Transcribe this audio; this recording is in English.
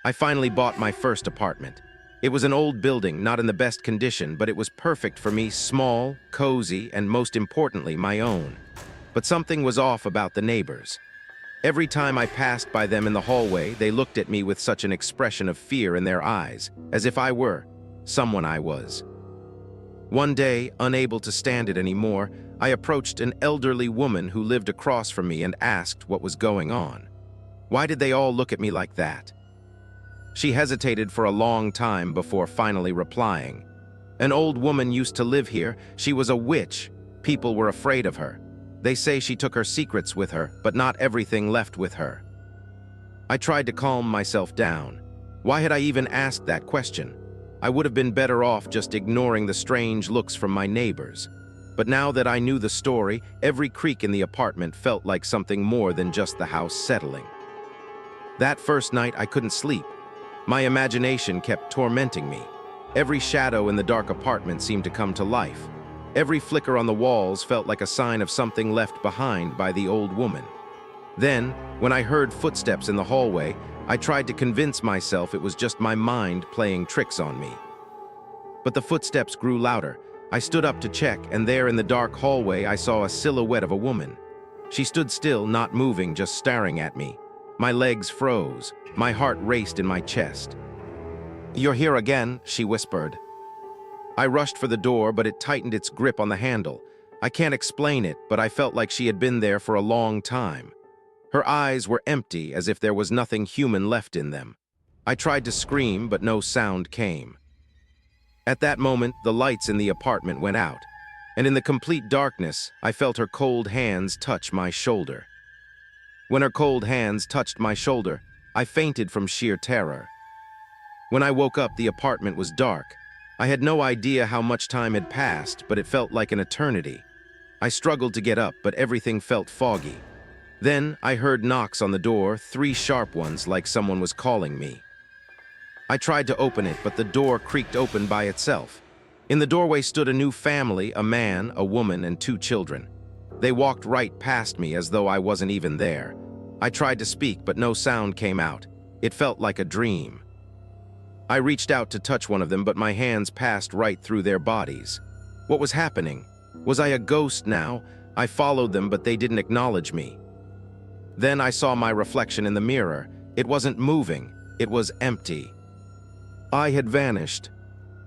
I finally bought my first apartment. It was an old building, not in the best condition, but it was perfect for me, small, cozy, and most importantly, my own. But something was off about the neighbors. Every time I passed by them in the hallway, they looked at me with such an expression of fear in their eyes, as if I were someone I was. One day, unable to stand it anymore, I approached an elderly woman who lived across from me and asked what was going on. Why did they all look at me like that? She hesitated for a long time before finally replying. An old woman used to live here. She was a witch. People were afraid of her. They say she took her secrets with her, but not everything left with her. I tried to calm myself down. Why had I even asked that question? I would have been better off just ignoring the strange looks from my neighbors. But now that I knew the story, every creak in the apartment felt like something more than just the house settling. That first night, I couldn't sleep. My imagination kept tormenting me. Every shadow in the dark apartment seemed to come to life. Every flicker on the walls felt like a sign of something left behind by the old woman. Then, when I heard footsteps in the hallway, I tried to convince myself it was just my mind playing tricks on me. But the footsteps grew louder. I stood up to check, and there in the dark hallway I saw a silhouette of a woman. She stood still, not moving, just staring at me. My legs froze. My heart raced in my chest. "You're here again," she whispered. I rushed for the door, but it tightened its grip on the handle. I can't explain it, but I felt like she had been there for a long time. Her eyes were empty, as if there was nothing human left in them. I tried to scream, but no sound came. At that moment, the lights in the apartment went out, and in the complete darkness, I felt her cold hands touch my shoulder. When her cold hands touched my shoulder, I fainted from sheer terror. When I woke up, the apartment was dark. I had no idea how much time had passed, but it felt like an eternity. I struggled to get up, but everything felt foggy. Then I heard knocks on the door, 3 sharp ones, like someone was calling me. I tried to open it, but the door creaked open by itself. In the doorway stood a new family, a man, a woman, and 2 children. They walked right past me as though I wasn't even there. I tried to speak, but no sound came out. It felt like a dream. I reached out to touch one of them, but my hands passed right through their bodies. What was happening? Was I a ghost now? I followed them, but they didn't acknowledge me. Then I saw my reflection in the mirror. It wasn't moving. It was empty. I had vanished.